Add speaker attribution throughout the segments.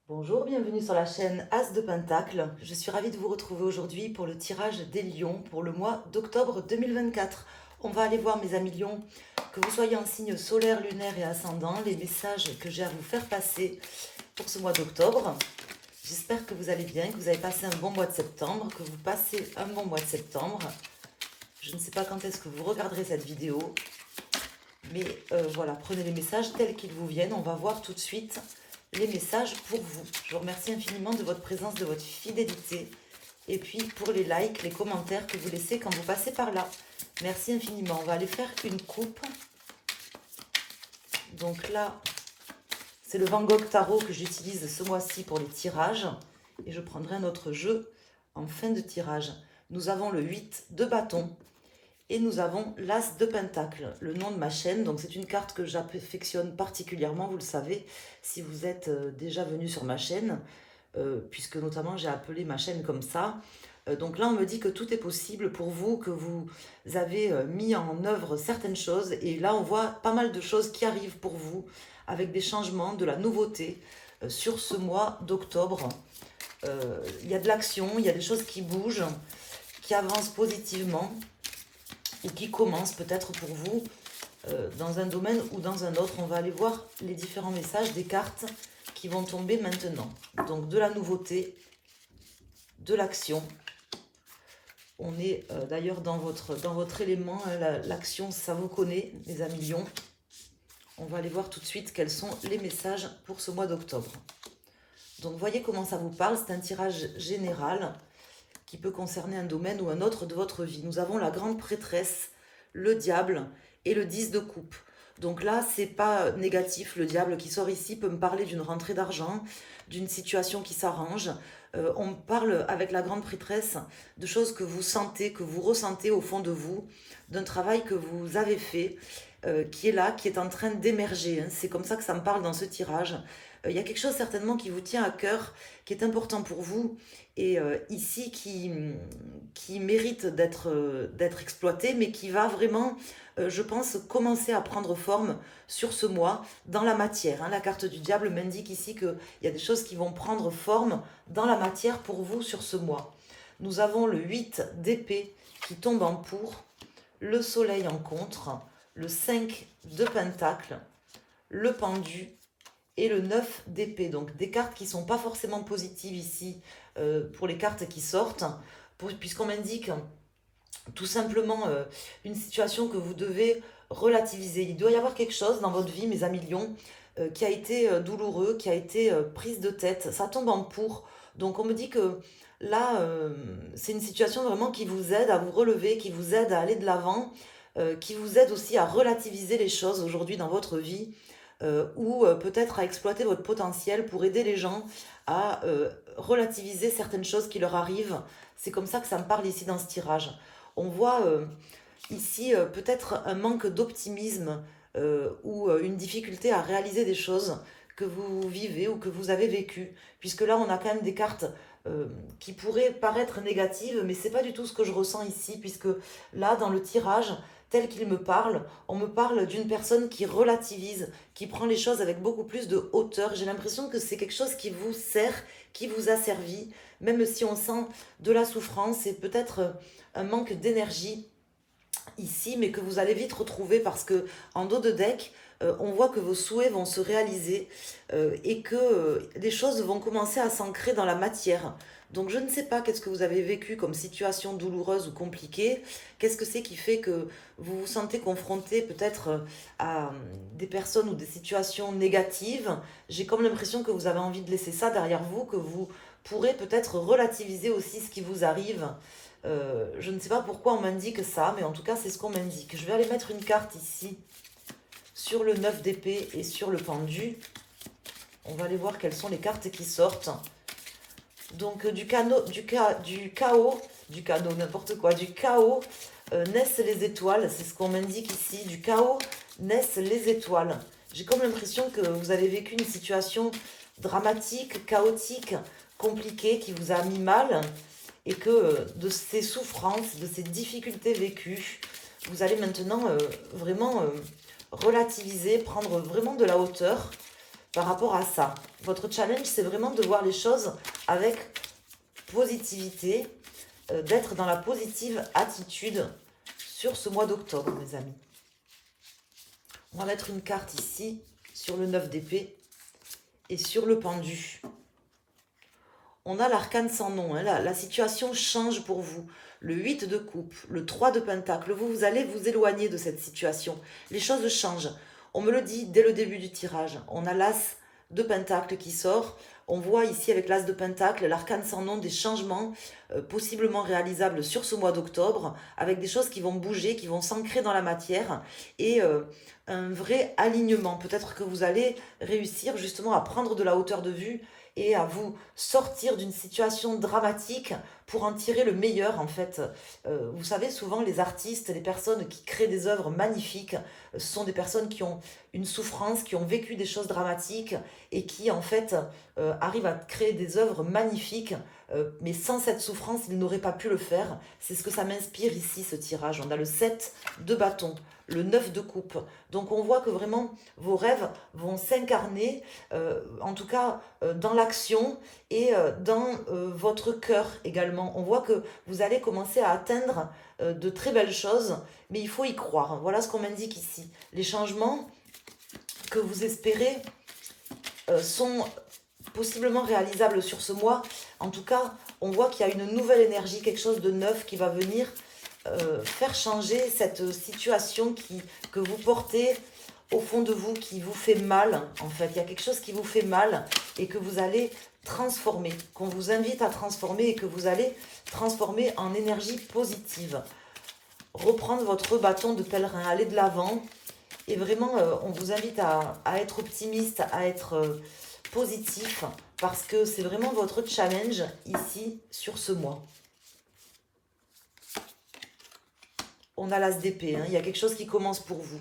Speaker 1: Bonjour, bienvenue sur la chaîne As de Pentacle. Je suis ravie de vous retrouver aujourd'hui pour le tirage des lions pour le mois d'octobre 2024. On va aller voir mes amis lions, que vous soyez en signe solaire, lunaire et ascendant, les messages que j'ai à vous faire passer pour ce mois d'octobre. J'espère que vous allez bien, que vous avez passé un bon mois de septembre, que vous passez un bon mois de septembre. Je ne sais pas quand est-ce que vous regarderez cette vidéo, mais voilà, prenez les messages tels qu'ils vous viennent. On va voir tout de suite les messages pour vous. Je vous remercie infiniment de votre présence, de votre fidélité. Et puis pour les likes, les commentaires que vous laissez quand vous passez par là. Merci infiniment. On va aller faire une coupe. Donc là, c'est le Van Gogh Tarot que j'utilise ce mois-ci pour les tirages. Et je prendrai un autre jeu en fin de tirage. Nous avons le 8 de bâton. Et nous avons l'As de Pentacle, le nom de ma chaîne. Donc c'est une carte que j'affectionne particulièrement, vous le savez, si vous êtes déjà venu sur ma chaîne, puisque notamment j'ai appelé ma chaîne comme ça. Donc là, on me dit que tout est possible pour vous, que vous avez mis en œuvre certaines choses. Et là, on voit pas mal de choses qui arrivent pour vous, avec des changements, de la nouveauté sur ce mois d'octobre. Il y a de l'action, il y a des choses qui bougent, qui avancent positivement ou qui commence peut-être pour vous dans un domaine ou dans un autre. On va aller voir les différents messages des cartes qui vont tomber maintenant. Donc de la nouveauté, de l'action. On est d'ailleurs dans votre élément, hein, l'action, ça vous connaît, les amis lions. On va aller voir tout de suite quels sont les messages pour ce mois d'octobre. Donc voyez comment ça vous parle, c'est un tirage général qui peut concerner un domaine ou un autre de votre vie. Nous avons la grande prêtresse, le diable et le 10 de coupe. Donc là, c'est pas négatif. Le diable qui sort ici peut me parler d'une rentrée d'argent, d'une situation qui s'arrange. On parle avec la grande prêtresse de choses que vous sentez, que vous ressentez au fond de vous, d'un travail que vous avez fait, qui est là, qui est en train d'émerger. Hein. C'est comme ça que ça me parle dans ce tirage. Il y a quelque chose certainement qui vous tient à cœur, qui est important pour vous, et ici qui mérite d'être exploité, mais qui va vraiment, je pense, commencer à prendre forme sur ce mois dans la matière. Hein. La carte du diable m'indique ici qu'il y a des choses qui vont prendre forme dans la matière pour vous sur ce mois. Nous avons le 8 d'épée qui tombe en pour, le soleil en contre, le 5 de pentacle, le pendu, et le 9 d'épée. Donc des cartes qui ne sont pas forcément positives ici pour les cartes qui sortent, puisqu'on m'indique tout simplement une situation que vous devez relativiser. Il doit y avoir quelque chose dans votre vie, mes amis lions, qui a été douloureux, qui a été prise de tête. Ça tombe en pour. Donc on me dit que là, c'est une situation vraiment qui vous aide à vous relever, qui vous aide à aller de l'avant, qui vous aide aussi à relativiser les choses aujourd'hui dans votre vie ou peut-être à exploiter votre potentiel pour aider les gens à relativiser certaines choses qui leur arrivent. C'est comme ça que ça me parle ici dans ce tirage. On voit ici peut-être un manque d'optimisme ou une difficulté à réaliser des choses que vous vivez ou que vous avez vécues. Puisque là, on a quand même des cartes qui pourraient paraître négatives, mais c'est pas du tout ce que je ressens ici, puisque là, dans le tirage, tel qu'il me parle, on me parle d'une personne qui relativise, qui prend les choses avec beaucoup plus de hauteur. J'ai l'impression que c'est quelque chose qui vous sert, qui vous a servi, même si on sent de la souffrance et peut-être un manque d'énergie ici, mais que vous allez vite retrouver parce que en dos de deck, on voit que vos souhaits vont se réaliser et que les choses vont commencer à s'ancrer dans la matière. Donc je ne sais pas qu'est-ce que vous avez vécu comme situation douloureuse ou compliquée, qu'est-ce que c'est qui fait que vous vous sentez confronté peut-être à des personnes ou des situations négatives. J'ai comme l'impression que vous avez envie de laisser ça derrière vous, que vous pourrez peut-être relativiser aussi ce qui vous arrive. Je ne sais pas pourquoi on m'indique ça, mais en tout cas, c'est ce qu'on m'indique. Je vais aller mettre une carte ici sur le 9 d'épée et sur le pendu. On va aller voir quelles sont les cartes qui sortent. Donc, du chaos, n'importe quoi, du chaos naissent les étoiles. C'est ce qu'on m'indique ici. Du chaos naissent les étoiles. J'ai comme l'impression que vous avez vécu une situation dramatique, chaotique, compliquée, qui vous a mis mal et que de ces souffrances, de ces difficultés vécues, vous allez maintenant vraiment relativiser, prendre vraiment de la hauteur par rapport à ça. Votre challenge, c'est vraiment de voir les choses avec positivité, d'être dans la positive attitude sur ce mois d'octobre, mes amis. On va mettre une carte ici, sur le 9 d'épée et sur le pendu. On a l'arcane sans nom, hein, la situation change pour vous. Le 8 de coupe, le 3 de pentacle, vous allez vous éloigner de cette situation. Les choses changent. On me le dit dès le début du tirage. On a l'as de pentacle qui sort. On voit ici avec l'as de pentacle, l'arcane sans nom, des changements possiblement réalisables sur ce mois d'octobre, avec des choses qui vont bouger, qui vont s'ancrer dans la matière, et un vrai alignement. Peut-être que vous allez réussir justement à prendre de la hauteur de vue et à vous sortir d'une situation dramatique pour en tirer le meilleur, en fait. Vous savez, souvent, les artistes, les personnes qui créent des œuvres magnifiques, ce sont des personnes qui ont une souffrance, qui ont vécu des choses dramatiques et qui, en fait, arrivent à créer des œuvres magnifiques, mais sans cette souffrance, ils n'auraient pas pu le faire. C'est ce que ça m'inspire ici, ce tirage. On a le 7 de bâton, le 9 de coupe. Donc on voit que vraiment vos rêves vont s'incarner, en tout cas dans l'action et dans votre cœur également. On voit que vous allez commencer à atteindre de très belles choses, mais il faut y croire. Voilà ce qu'on m'indique ici. Les changements que vous espérez sont possiblement réalisables sur ce mois. En tout cas, on voit qu'il y a une nouvelle énergie, quelque chose de neuf qui va venir faire changer cette situation que vous portez au fond de vous, qui vous fait mal, en fait. Il y a quelque chose qui vous fait mal et que vous allez transformer, qu'on vous invite à transformer et que vous allez transformer en énergie positive. Reprendre votre bâton de pèlerin, aller de l'avant. Et vraiment, on vous invite à être optimiste, à être positif, parce que c'est vraiment votre challenge ici, sur ce mois. On a l'as d'épée, hein. Il y a quelque chose qui commence pour vous.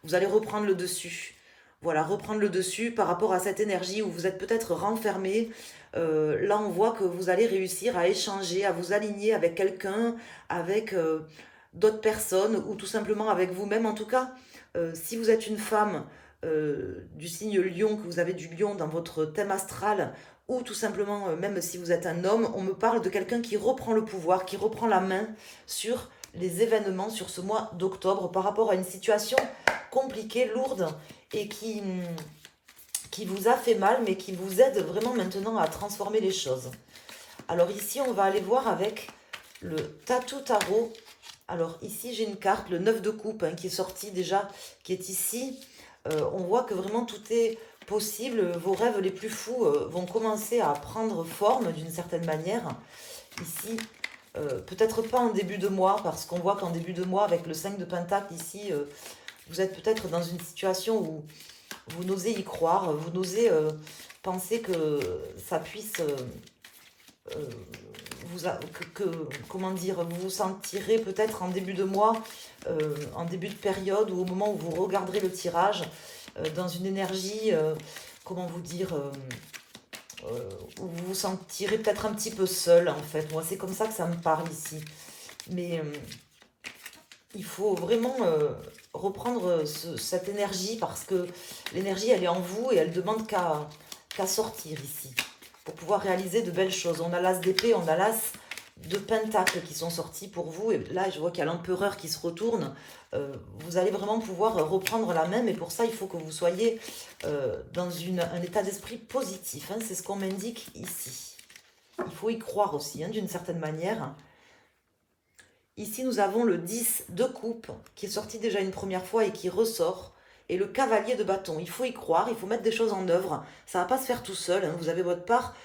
Speaker 1: Vous allez reprendre le dessus. Voilà, reprendre le dessus par rapport à cette énergie où vous êtes peut-être renfermé. Là, on voit que vous allez réussir à échanger, à vous aligner avec quelqu'un, avec d'autres personnes ou tout simplement avec vous-même. En tout cas, si vous êtes une femme du signe lion, que vous avez du lion dans votre thème astral, ou tout simplement, même si vous êtes un homme, on me parle de quelqu'un qui reprend le pouvoir, qui reprend la main sur les événements sur ce mois d'octobre par rapport à une situation compliquée, lourde et qui vous a fait mal, mais qui vous aide vraiment maintenant à transformer les choses. Alors ici, on va aller voir avec le Tatou Tarot. Alors ici, j'ai une carte, le 9 de coupe, hein, qui est sorti déjà, qui est ici. On voit que vraiment tout est possible. Vos rêves les plus fous vont commencer à prendre forme d'une certaine manière. Ici, peut-être pas en début de mois, parce qu'on voit qu'en début de mois, avec le 5 de pentacle ici, vous êtes peut-être dans une situation où vous n'osez y croire, vous n'osez penser que ça puisse comment dire, vous vous sentirez peut-être en début de mois, en début de période, ou au moment où vous regarderez le tirage, dans une énergie, comment vous dire, où vous vous sentirez peut-être un petit peu seul, en fait. Moi, c'est comme ça que ça me parle ici. Mais il faut vraiment reprendre cette énergie, parce que l'énergie, elle est en vous et elle demande qu'à sortir ici, pour pouvoir réaliser de belles choses. On a l'as d'épée, on a l'as de pentacle qui sont sortis pour vous. Et là, je vois qu'il y a l'empereur qui se retourne. Vous allez vraiment pouvoir reprendre la main, mais pour ça, il faut que vous soyez dans un état d'esprit positif. Hein, c'est ce qu'on m'indique ici. Il faut y croire aussi, hein, d'une certaine manière. Ici, nous avons le 10 de coupe qui est sorti déjà une première fois et qui ressort. Et le cavalier de bâton, il faut y croire, il faut mettre des choses en œuvre. Ça ne va pas se faire tout seul, hein. Vous avez votre part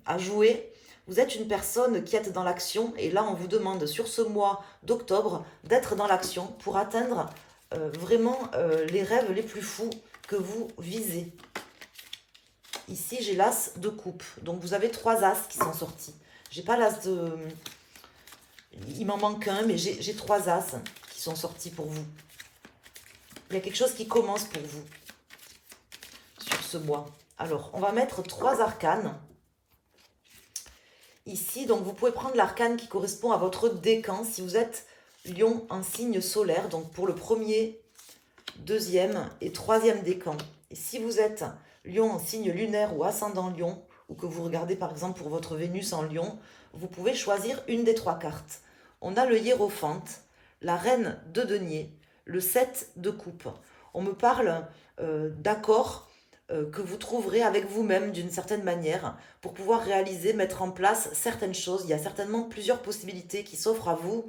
Speaker 1: à jouer. Vous êtes une personne qui est dans l'action. Et là, on vous demande sur ce mois d'octobre d'être dans l'action pour atteindre vraiment les rêves les plus fous que vous visez. Ici, j'ai l'as de coupe. Donc, vous avez 3 as qui sont sortis. J'ai pas l'as de... Il m'en manque un, mais j'ai 3 as qui sont sortis pour vous. Il y a quelque chose qui commence pour vous sur ce mois. Alors, on va mettre 3 arcanes. Ici, donc vous pouvez prendre l'arcane qui correspond à votre décan. Si vous êtes lion en signe solaire, donc pour le premier, deuxième et troisième décan. Et si vous êtes Lion en signe lunaire ou ascendant Lion, ou que vous regardez par exemple pour votre Vénus en Lion, vous pouvez choisir une des 3 cartes. On a le hiérophante, la reine de denier, le 7 de coupe. On me parle d'accords que vous trouverez avec vous-même d'une certaine manière pour pouvoir réaliser, mettre en place certaines choses. Il y a certainement plusieurs possibilités qui s'offrent à vous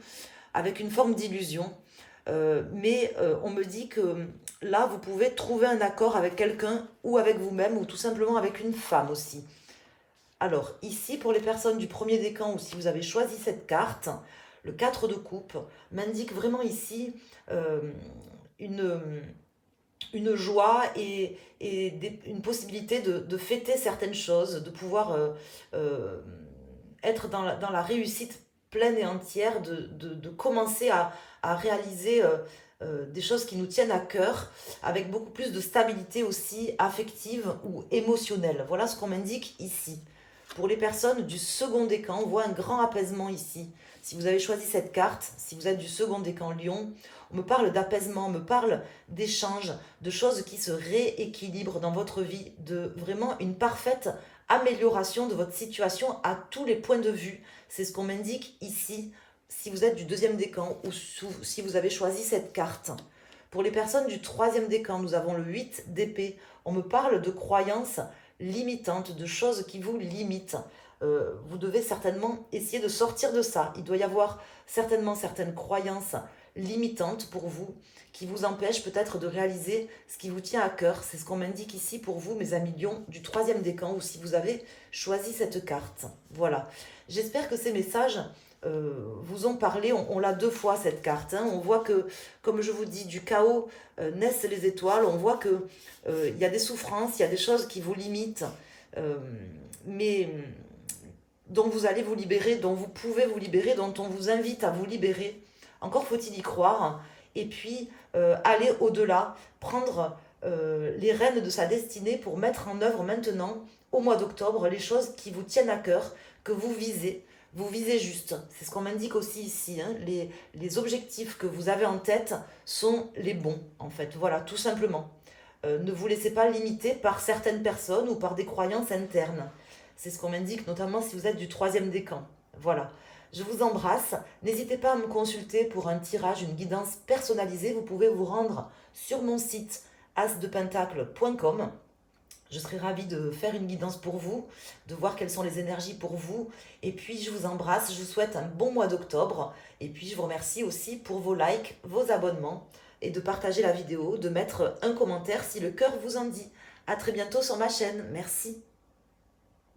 Speaker 1: avec une forme d'illusion. Mais on me dit que là, vous pouvez trouver un accord avec quelqu'un ou avec vous-même ou tout simplement avec une femme aussi. Alors, ici, pour les personnes du premier décan ou si vous avez choisi cette carte, le 4 de coupe m'indique vraiment ici une, une joie et une possibilité de fêter certaines choses, de pouvoir être dans la réussite pleine et entière, de commencer à réaliser des choses qui nous tiennent à cœur, avec beaucoup plus de stabilité aussi affective ou émotionnelle. Voilà ce qu'on m'indique ici. Pour les personnes du second décan, on voit un grand apaisement ici. Si vous avez choisi cette carte, si vous êtes du second décan Lion, on me parle d'apaisement, on me parle d'échanges, de choses qui se rééquilibrent dans votre vie, de vraiment une parfaite amélioration de votre situation à tous les points de vue. C'est ce qu'on m'indique ici, si vous êtes du deuxième décan ou si vous avez choisi cette carte. Pour les personnes du troisième décan, nous avons le 8 d'épée. On me parle de croyances limitantes, de choses qui vous limitent. Vous devez certainement essayer de sortir de ça. Il doit y avoir certainement certaines croyances limitantes pour vous qui vous empêchent peut-être de réaliser ce qui vous tient à cœur. C'est ce qu'on m'indique ici pour vous, mes amis Lions, du troisième décan ou si vous avez choisi cette carte. Voilà. J'espère que ces messages vous ont parlé. On l'a 2 fois cette carte. On voit que, comme je vous dis, du chaos naissent les étoiles. On voit que il y a des souffrances, il y a des choses qui vous limitent, mais dont vous allez vous libérer, dont vous pouvez vous libérer, dont on vous invite à vous libérer. Encore faut-il y croire. Et puis, aller au-delà, prendre les rênes de sa destinée pour mettre en œuvre maintenant, au mois d'octobre, les choses qui vous tiennent à cœur, que vous visez. Vous visez juste. C'est ce qu'on m'indique aussi ici. Les objectifs que vous avez en tête sont les bons, en fait. Voilà, tout simplement. Ne vous laissez pas limiter par certaines personnes ou par des croyances internes. C'est ce qu'on m'indique, notamment si vous êtes du troisième décan. Voilà. Je vous embrasse. N'hésitez pas à me consulter pour un tirage, une guidance personnalisée. Vous pouvez vous rendre sur mon site asdepentacle.com. Je serai ravie de faire une guidance pour vous, de voir quelles sont les énergies pour vous. Et puis, je vous embrasse. Je vous souhaite un bon mois d'octobre. Et puis, je vous remercie aussi pour vos likes, vos abonnements et de partager la vidéo, de mettre un commentaire si le cœur vous en dit. À très bientôt sur ma chaîne. Merci.